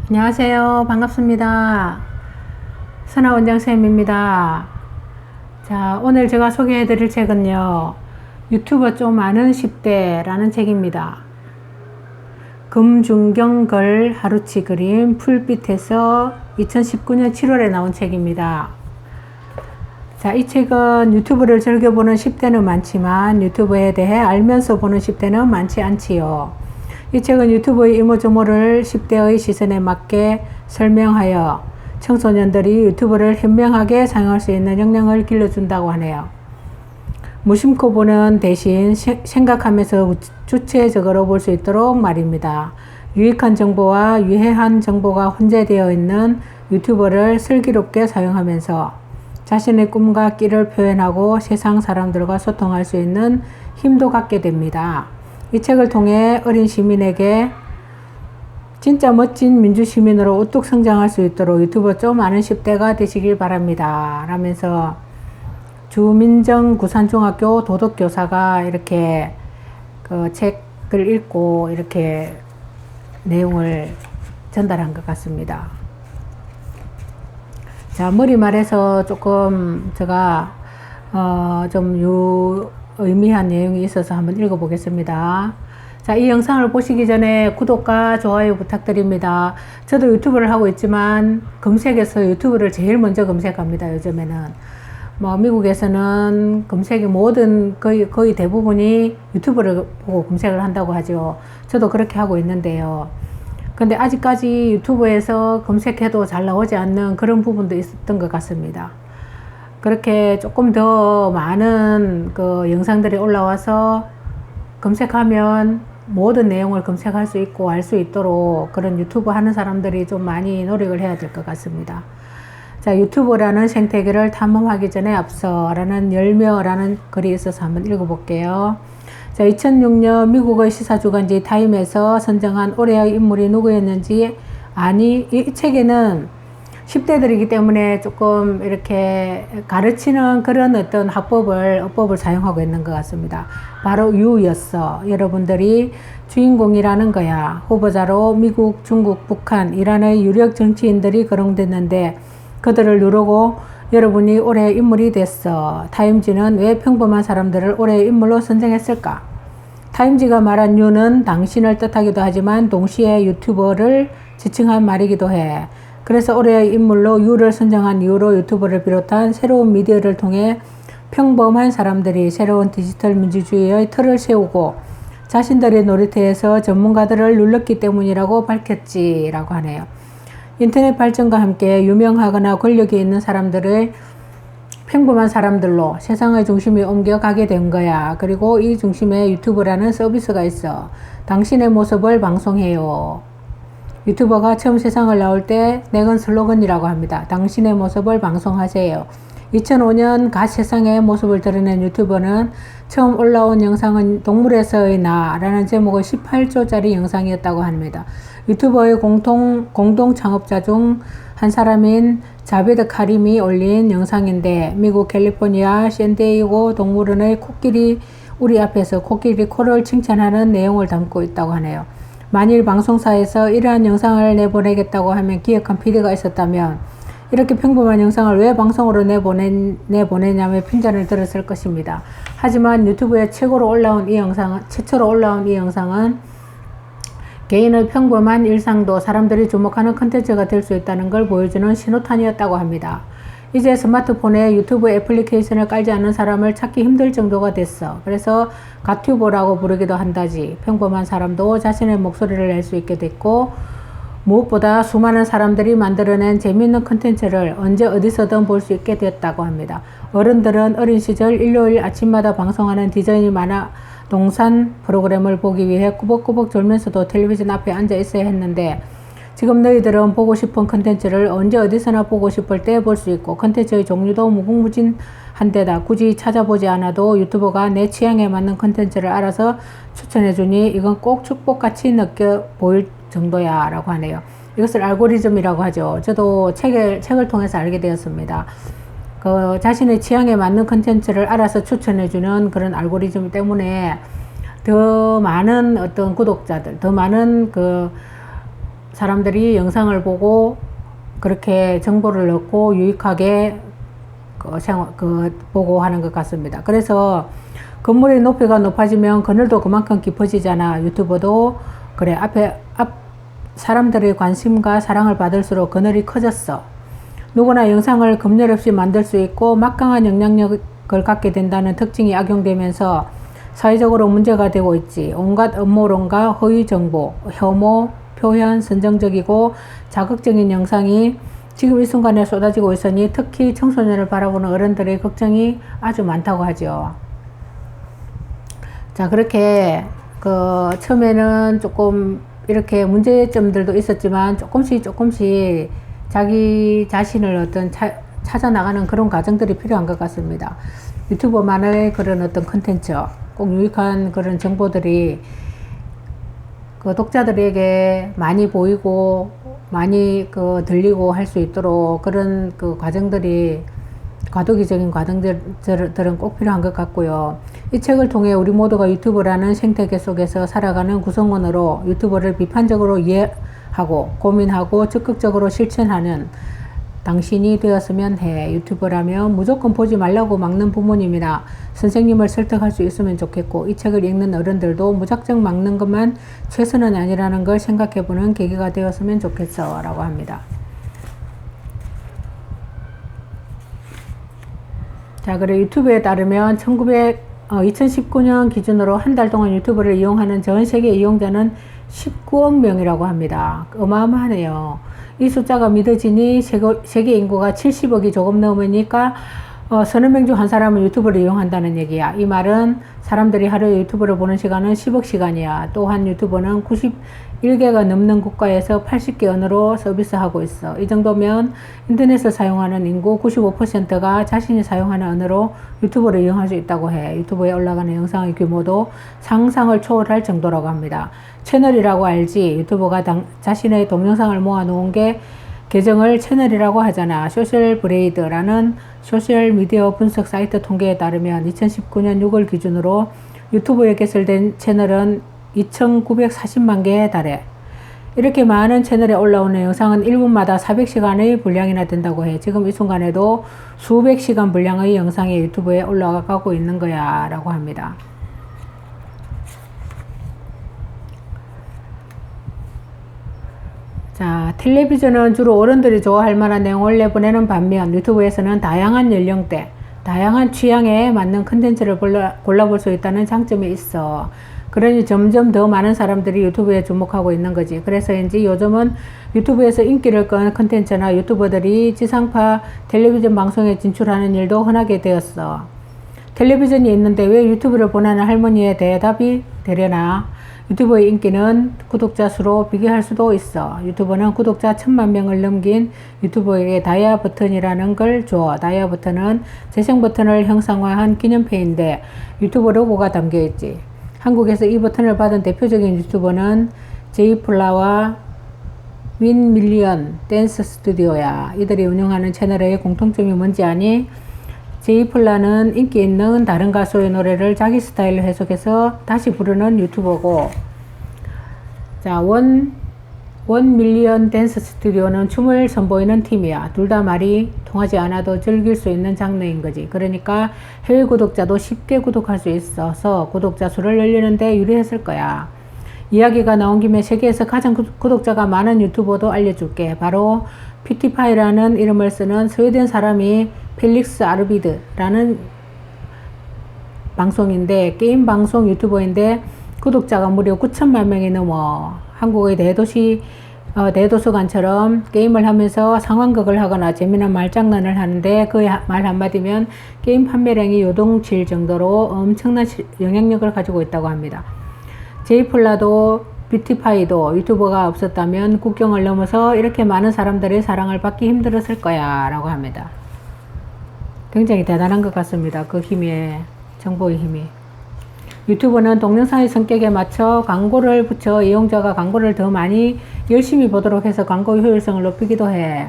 안녕하세요. 반갑습니다. 선아원장쌤입니다. 자, 오늘 제가 소개해 드릴 책은요, 유튜버 좀 아는 10대라는 책입니다. 금중경걸 하루치 그림 풀빛에서 2019년 7월에 나온 책입니다. 자, 이 책은 유튜브를 즐겨보는 10대는 많지만 유튜브에 대해 알면서 보는 10대는 많지 않지요. 이 책은 유튜브의 이모저모를 10대의 시선에 맞게 설명하여 청소년들이 유튜브를 현명하게 사용할 수 있는 역량을 길러준다고 하네요. 무심코 보는 대신 생각하면서 주체적으로 볼 수 있도록 말입니다. 유익한 정보와 유해한 정보가 혼재되어 있는 유튜브를 슬기롭게 사용하면서 자신의 꿈과 끼를 표현하고 세상 사람들과 소통할 수 있는 힘도 갖게 됩니다. 이 책을 통해 어린 시민에게 진짜 멋진 민주시민으로 우뚝 성장할 수 있도록 유튜버 좀 아는 10대가 되시길 바랍니다. 라면서 주민정 구산중학교 도덕교사가 이렇게 그 책을 읽고 이렇게 내용을 전달한 것 같습니다. 자, 머리 말해서 조금 제가 좀 의미한 내용이 있어서 한번 읽어보겠습니다. 자, 이 영상을 보시기 전에 구독과 좋아요 부탁드립니다. 저도 유튜브를 하고 있지만 검색에서 유튜브를 제일 먼저 검색합니다. 요즘에는 미국에서는 검색이 모든 거의 대부분이 유튜브를 보고 검색을 한다고 하죠. 저도 그렇게 하고 있는데요. 근데 아직까지 유튜브에서 검색해도 잘 나오지 않는 그런 부분도 있었던 것 같습니다. 그렇게 조금 더 많은 그 영상들이 올라와서 검색하면 모든 내용을 검색할 수 있고 알 수 있도록 그런 유튜브 하는 사람들이 좀 많이 노력을 해야 될 것 같습니다. 자, 유튜브라는 생태계를 탐험하기 전에 앞서라는 열며라는 글이 있어서 한번 읽어볼게요. 자, 2006년 미국의 시사주간지 타임에서 선정한 올해의 인물이 누구였는지 이 책에는 10대들이기 때문에 조금 이렇게 가르치는 그런 어떤 어법을 사용하고 있는 것 같습니다. 바로 유였어. 여러분들이 주인공이라는 거야. 후보자로 미국, 중국, 북한, 이란의 유력 정치인들이 거론됐는데 그들을 누르고 여러분이 올해의 인물이 됐어. 타임지는 왜 평범한 사람들을 올해의 인물로 선정했을까? 타임지가 말한 유는 당신을 뜻하기도 하지만 동시에 유튜버를 지칭한 말이기도 해. 그래서 올해의 인물로 유를 선정한 이후로 유튜브를 비롯한 새로운 미디어를 통해 평범한 사람들이 새로운 디지털 민주주의의 틀을 세우고 자신들의 놀이터에서 전문가들을 눌렀기 때문이라고 밝혔지라고 하네요. 인터넷 발전과 함께 유명하거나 권력이 있는 사람들을 평범한 사람들로 세상의 중심이 옮겨가게 된 거야. 그리고 이 중심에 유튜브라는 서비스가 있어. 당신의 모습을 방송해요. 유튜버가 처음 세상을 나올 때 내건 슬로건이라고 합니다. 당신의 모습을 방송하세요. 2005년 갓 세상의 모습을 드러낸 유튜버는 처음 올라온 영상은 동물에서의 나라는 제목의 18초짜리 영상이었다고 합니다. 유튜버의 공동 창업자 중 한 사람인 자베드 카림이 올린 영상인데 미국 캘리포니아 샌디에이고 동물원의 코끼리 우리 앞에서 코끼리 코를 칭찬하는 내용을 담고 있다고 하네요. 만일 방송사에서 이러한 영상을 내보내겠다고 하면 기획한 PD가 있었다면 이렇게 평범한 영상을 왜 방송으로 내보내냐며 핀잔을 들었을 것입니다. 하지만 유튜브에 최초로 올라온 이 영상은 개인의 평범한 일상도 사람들이 주목하는 컨텐츠가 될 수 있다는 걸 보여주는 신호탄이었다고 합니다. 이제 스마트폰에 유튜브 애플리케이션을 깔지 않는 사람을 찾기 힘들 정도가 됐어. 그래서 갓튜버라고 부르기도 한다지. 평범한 사람도 자신의 목소리를 낼 수 있게 됐고 무엇보다 수많은 사람들이 만들어낸 재미있는 컨텐츠를 언제 어디서든 볼 수 있게 됐다고 합니다. 어른들은 어린 시절 일요일 아침마다 방송하는 디즈니 만화 동산 프로그램을 보기 위해 꾸벅꾸벅 졸면서도 텔레비전 앞에 앉아 있어야 했는데 지금 너희들은 보고 싶은 컨텐츠를 언제 어디서나 보고 싶을 때 볼 수 있고 컨텐츠의 종류도 무궁무진한데다 굳이 찾아보지 않아도 유튜버가 내 취향에 맞는 컨텐츠를 알아서 추천해주니 이건 꼭 축복같이 느껴 보일 정도야 라고 하네요. 이것을 알고리즘이라고 하죠. 저도 책을 통해서 알게 되었습니다. 자신의 취향에 맞는 컨텐츠를 알아서 추천해주는 그런 알고리즘 때문에 더 많은 어떤 구독자들, 더 많은 사람들이 영상을 보고 그렇게 정보를 얻고 유익하게 보고 하는 것 같습니다. 그래서 건물의 높이가 높아지면 그늘도 그만큼 깊어지잖아. 유튜버도 그래. 앞 사람들의 관심과 사랑을 받을수록 그늘이 커졌어. 누구나 영상을 검열 없이 만들 수 있고 막강한 영향력을 갖게 된다는 특징이 악용되면서 사회적으로 문제가 되고 있지. 온갖 음모론과 허위 정보, 혐오, 표현, 선정적이고 자극적인 영상이 지금 이 순간에 쏟아지고 있으니 특히 청소년을 바라보는 어른들의 걱정이 아주 많다고 하죠. 자, 그렇게 처음에는 조금 이렇게 문제점들도 있었지만 조금씩 자기 자신을 찾아 나가는 그런 과정들이 필요한 것 같습니다. 유튜버만의 그런 어떤 컨텐츠, 꼭 유익한 그런 정보들이 독자들에게 많이 보이고 많이 들리고 할 수 있도록 그런 과정들이 과도기적인 과정들은 꼭 필요한 것 같고요. 이 책을 통해 우리 모두가 유튜브라는 생태계 속에서 살아가는 구성원으로 유튜브를 비판적으로 이해하고 고민하고 적극적으로 실천하는 당신이 되었으면 해. 유튜브라면 무조건 보지 말라고 막는 부모님이나 선생님을 설득할 수 있으면 좋겠고, 이 책을 읽는 어른들도 무작정 막는 것만 최선은 아니라는 걸 생각해보는 계기가 되었으면 좋겠어 라고 합니다. 자, 그래 유튜브에 따르면 2019년 기준으로 한 달 동안 유튜브를 이용하는 전 세계 이용자는 19억 명이라고 합니다. 어마어마하네요. 이 숫자가 믿어지니 세계 인구가 70억이 조금 넘으니까 서너 명 중 한 사람은 유튜브를 이용한다는 얘기야. 이 말은 사람들이 하루에 유튜브를 보는 시간은 10억 시간이야. 또한 유튜브는 91개가 넘는 국가에서 80개 언어로 서비스하고 있어. 이 정도면 인터넷을 사용하는 인구 95%가 자신이 사용하는 언어로 유튜브를 이용할 수 있다고 해. 유튜브에 올라가는 영상의 규모도 상상을 초월할 정도라고 합니다. 채널이라고 알지? 유튜브가 자신의 동영상을 모아놓은 게 계정을 채널이라고 하잖아. 소셜브레이드라는 소셜미디어 분석 사이트 통계에 따르면 2019년 6월 기준으로 유튜브에 개설된 채널은 2,940만 개에 달해. 이렇게 많은 채널에 올라오는 영상은 1분마다 400시간의 분량이나 된다고 해. 지금 이 순간에도 수백 시간 분량의 영상이 유튜브에 올라가고 있는 거야 라고 합니다. 자, 텔레비전은 주로 어른들이 좋아할 만한 내용을 내보내는 반면 유튜브에서는 다양한 연령대, 다양한 취향에 맞는 컨텐츠를 골라볼 수 있다는 장점이 있어. 그러니 점점 더 많은 사람들이 유튜브에 주목하고 있는 거지. 그래서인지 요즘은 유튜브에서 인기를 끈 컨텐츠나 유튜버들이 지상파 텔레비전 방송에 진출하는 일도 흔하게 되었어. 텔레비전이 있는데 왜 유튜브를 보내는 할머니의 대답이 되려나? 유튜브의 인기는 구독자 수로 비교할 수도 있어. 유튜브는 구독자 1000만 명을 넘긴 유튜버에게 다이아 버튼이라는 걸 줘. 다이아 버튼은 재생 버튼을 형상화한 기념패인데 유튜브 로고가 담겨 있지. 한국에서 이 버튼을 받은 대표적인 유튜버는 제이플라와 윈밀리언 댄스 스튜디오야. 이들이 운영하는 채널의 공통점이 뭔지 아니? 제이플라는 인기 있는 다른 가수의 노래를 자기 스타일로 해석해서 다시 부르는 유튜버고, 자, 원 밀리언 댄스 스튜디오는 춤을 선보이는 팀이야. 둘 다 말이 통하지 않아도 즐길 수 있는 장르인 거지. 그러니까 해외 구독자도 쉽게 구독할 수 있어서 구독자 수를 늘리는데 유리했을 거야. 이야기가 나온 김에 세계에서 가장 구독자가 많은 유튜버도 알려줄게. 바로 퓨티파이라는 이름을 쓰는 스웨덴 사람이 펠릭스 아르비드라는 방송인데, 게임 방송 유튜버인데 구독자가 무려 9천만 명이 넘어. 한국의 대도서관처럼 게임을 하면서 상황극을 하거나 재미난 말장난을 하는데 그 말 한마디면 게임 판매량이 요동칠 정도로 엄청난 영향력을 가지고 있다고 합니다. 제이플라도 뷰티파이도 유튜버가 없었다면 국경을 넘어서 이렇게 많은 사람들의 사랑을 받기 힘들었을 거야 라고 합니다. 굉장히 대단한 것 같습니다. 그 힘이, 정보의 힘이. 유튜브는 동영상의 성격에 맞춰 광고를 붙여 이용자가 광고를 더 많이 열심히 보도록 해서 광고 효율성을 높이기도 해.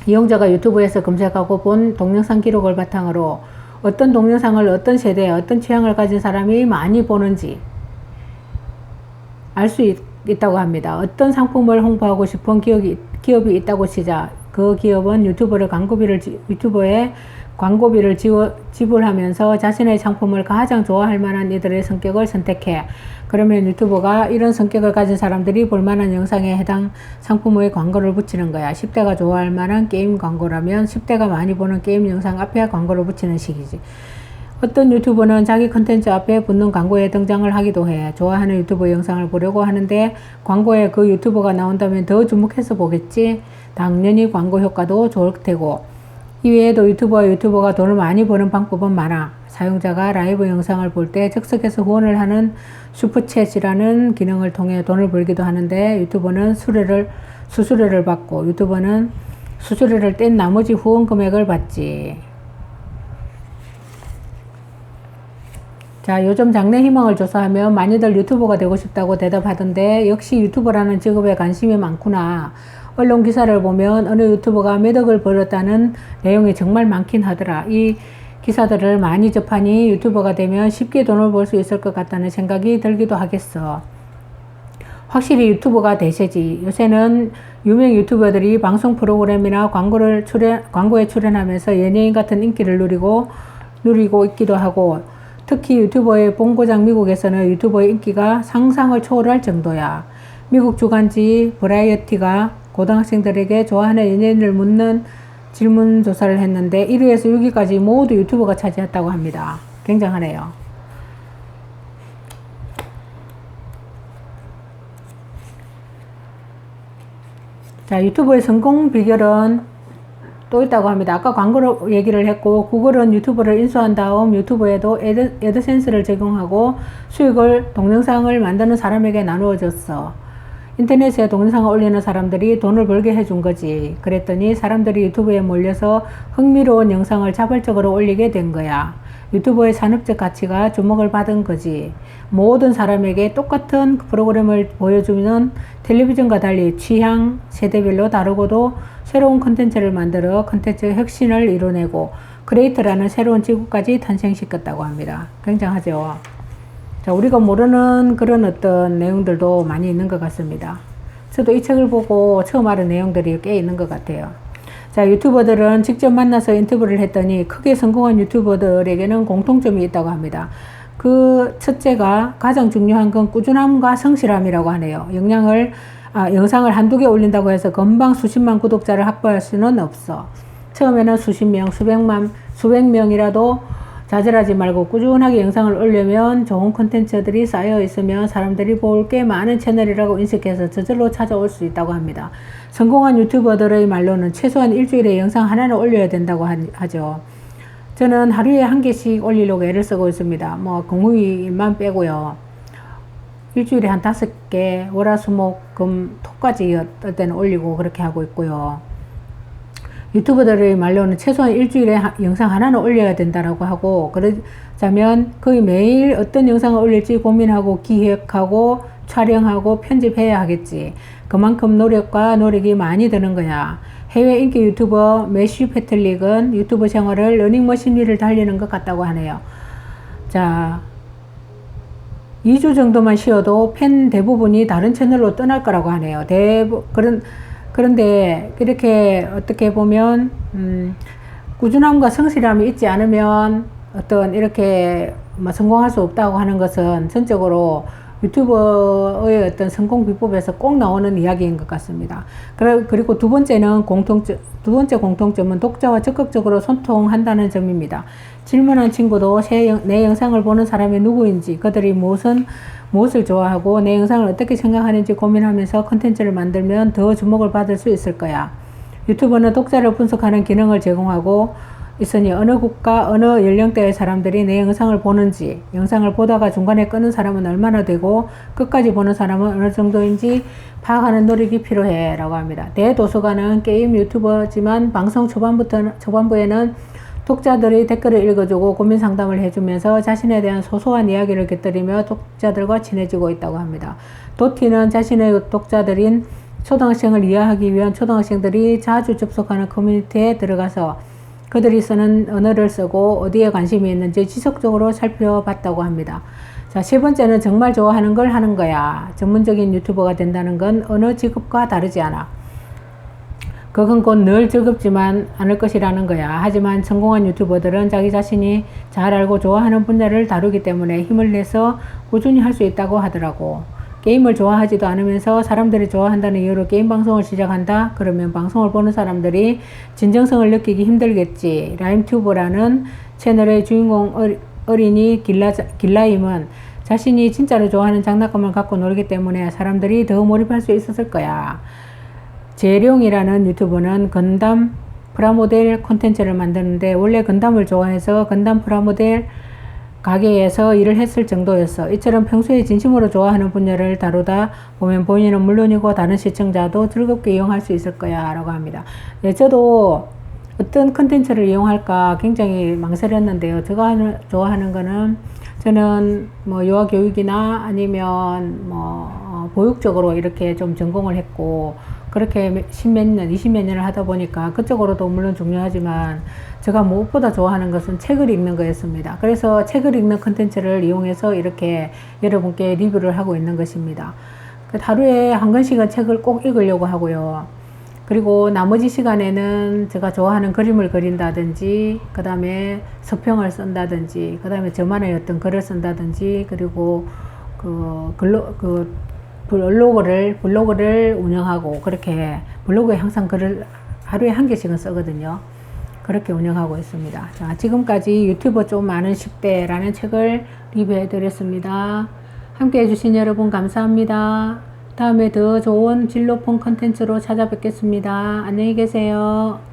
이용자가 유튜브에서 검색하고 본 동영상 기록을 바탕으로 어떤 동영상을 어떤 세대, 어떤 취향을 가진 사람이 많이 보는지 알 수 있다고 합니다. 어떤 상품을 홍보하고 싶은 기업이 있다고 치자 그 기업은 유튜버에 광고비를 지불하면서 자신의 상품을 가장 좋아할 만한 이들의 성격을 선택해. 그러면 유튜버가 이런 성격을 가진 사람들이 볼만한 영상에 해당 상품의 광고를 붙이는 거야. 10대가 좋아할 만한 게임 광고라면 10대가 많이 보는 게임 영상 앞에 광고를 붙이는 식이지. 어떤 유튜버는 자기 컨텐츠 앞에 붙는 광고에 등장을 하기도 해. 좋아하는 유튜버 영상을 보려고 하는데 광고에 그 유튜버가 나온다면 더 주목해서 보겠지. 당연히 광고 효과도 좋을 테고. 이외에도 유튜버가 돈을 많이 버는 방법은 많아. 사용자가 라이브 영상을 볼 때 즉석에서 후원을 하는 슈퍼챗이라는 기능을 통해 돈을 벌기도 하는데 유튜버는 수수료를 받고 유튜버는 수수료를 뗀 나머지 후원 금액을 받지. 자, 요즘 장래 희망을 조사하면 많이들 유튜버가 되고 싶다고 대답하던데 역시 유튜버라는 직업에 관심이 많구나. 언론 기사를 보면 어느 유튜버가 몇 억을 벌었다는 내용이 정말 많긴 하더라. 이 기사들을 많이 접하니 유튜버가 되면 쉽게 돈을 벌 수 있을 것 같다는 생각이 들기도 하겠어. 확실히 유튜버가 대세지. 요새는 유명 유튜버들이 방송 프로그램이나 광고에 출연하면서 연예인 같은 인기를 누리고 있기도 하고 특히 유튜버의 본고장 미국에서는 유튜버의 인기가 상상을 초월할 정도야. 미국 주간지 버라이어티가 고등학생들에게 좋아하는 연예인을 묻는 질문조사를 했는데 1위에서 6위까지 모두 유튜버가 차지했다고 합니다. 굉장하네요. 자, 유튜버의 성공 비결은 또 있다고 합니다. 아까 광고로 얘기를 했고 구글은 유튜버를 인수한 다음 유튜브에도 애드센스를 제공하고 수익을 동영상을 만드는 사람에게 나누어 줬어. 인터넷에 동영상을 올리는 사람들이 돈을 벌게 해준 거지. 그랬더니 사람들이 유튜브에 몰려서 흥미로운 영상을 자발적으로 올리게 된 거야. 유튜버의 산업적 가치가 주목을 받은 거지. 모든 사람에게 똑같은 프로그램을 보여주면 텔레비전과 달리 취향, 세대별로 다르고도 새로운 컨텐츠를 만들어 컨텐츠 혁신을 이뤄내고 크리에이터라는 새로운 직업까지 탄생시켰다고 합니다. 굉장하죠. 자, 우리가 모르는 그런 어떤 내용들도 많이 있는 것 같습니다. 저도 이 책을 보고 처음 알은 내용들이 꽤 있는 것 같아요. 자, 유튜버들은 직접 만나서 인터뷰를 했더니 크게 성공한 유튜버들에게는 공통점이 있다고 합니다. 그 첫째가 가장 중요한 건 꾸준함과 성실함이라고 하네요. 영상을 한두 개 올린다고 해서 금방 수십만 구독자를 확보할 수는 없어. 처음에는 수십 명, 수백 명이라도 좌절하지 말고 꾸준하게 영상을 올리면 좋은 콘텐츠들이 쌓여 있으면 사람들이 볼 게 많은 채널이라고 인식해서 저절로 찾아올 수 있다고 합니다. 성공한 유튜버들의 말로는 최소한 일주일에 영상 하나는 올려야 된다고 하죠. 저는 하루에 한 개씩 올리려고 애를 쓰고 있습니다. 뭐 공휴일만 빼고요. 일주일에 한 5개, 월화수목금 토까지 어떨 때는 올리고 그렇게 하고 있고요. 유튜버들의 말로는 최소한 일주일에 영상 하나는 올려야 된다라고 하고, 그러자면 거의 매일 어떤 영상을 올릴지 고민하고 기획하고 촬영하고 편집해야 하겠지. 그만큼 노력이 많이 드는 거야. 해외 인기 유튜버 매슈 패틀릭은 유튜브 생활을 러닝머신 위를 달리는 것 같다고 하네요. 자, 2주 정도만 쉬어도 팬 대부분이 다른 채널로 떠날 거라고 하네요. 그런데 이렇게 어떻게 보면 꾸준함과 성실함이 있지 않으면 어떤 이렇게 성공할 수 없다고 하는 것은 전적으로 유튜버의 어떤 성공 비법에서 꼭 나오는 이야기인 것 같습니다. 그리고 두 번째 공통점은 독자와 적극적으로 소통한다는 점입니다. 질문한 친구도 내 영상을 보는 사람이 누구인지, 그들이 무엇을 좋아하고 내 영상을 어떻게 생각하는지 고민하면서 컨텐츠를 만들면 더 주목을 받을 수 있을 거야. 유튜브는 독자를 분석하는 기능을 제공하고 있으니 어느 국가, 어느 연령대의 사람들이 내 영상을 보는지, 영상을 보다가 중간에 끄는 사람은 얼마나 되고 끝까지 보는 사람은 어느 정도인지 파악하는 노력이 필요해 라고 합니다. 대도서관은 게임 유튜버지만 방송 초반부에는 독자들의 댓글을 읽어주고 고민 상담을 해주면서 자신에 대한 소소한 이야기를 곁들이며 독자들과 친해지고 있다고 합니다. 도티는 자신의 독자들인 초등학생을 이해하기 위한 초등학생들이 자주 접속하는 커뮤니티에 들어가서 그들이 쓰는 언어를 쓰고 어디에 관심이 있는지 지속적으로 살펴봤다고 합니다. 자, 세 번째는 정말 좋아하는 걸 하는 거야. 전문적인 유튜버가 된다는 건 어느 직업과 다르지 않아. 그건 곧 늘 즐겁지만 않을 것이라는 거야. 하지만 성공한 유튜버들은 자기 자신이 잘 알고 좋아하는 분야를 다루기 때문에 힘을 내서 꾸준히 할 수 있다고 하더라고. 게임을 좋아하지도 않으면서 사람들이 좋아한다는 이유로 게임 방송을 시작한다? 그러면 방송을 보는 사람들이 진정성을 느끼기 힘들겠지. 라임튜브라는 채널의 주인공 어린이 길라임은 자신이 진짜로 좋아하는 장난감을 갖고 놀기 때문에 사람들이 더 몰입할 수 있었을 거야. 재룡이라는 유튜버는 건담 프라모델 콘텐츠를 만드는데 원래 건담을 좋아해서 건담 프라모델 가게에서 일을 했을 정도였어. 이처럼 평소에 진심으로 좋아하는 분야를 다루다 보면 본인은 물론이고 다른 시청자도 즐겁게 이용할 수 있을 거야 라고 합니다. 네, 저도 어떤 컨텐츠를 이용할까 굉장히 망설였는데요. 제가 좋아하는 거는 저는 뭐 유아교육이나 아니면 뭐 보육적으로 이렇게 좀 전공을 했고 그렇게 10몇 년, 20몇 년을 하다 보니까 그쪽으로도 물론 중요하지만 제가 무엇보다 좋아하는 것은 책을 읽는 거였습니다. 그래서 책을 읽는 컨텐츠를 이용해서 이렇게 여러분께 리뷰를 하고 있는 것입니다. 하루에 한 권씩은 책을 꼭 읽으려고 하고요. 그리고 나머지 시간에는 제가 좋아하는 그림을 그린다든지 그 다음에 서평을 쓴다든지 그 다음에 저만의 어떤 글을 쓴다든지 그리고 블로그를 운영하고 그렇게 블로그에 항상 글을 하루에 한 개씩은 쓰거든요. 그렇게 운영하고 있습니다. 자, 지금까지 유튜버 좀 아는 10대라는 책을 리뷰해 드렸습니다. 함께 해주신 여러분 감사합니다. 다음에 더 좋은 진로폰 컨텐츠로 찾아뵙겠습니다. 안녕히 계세요.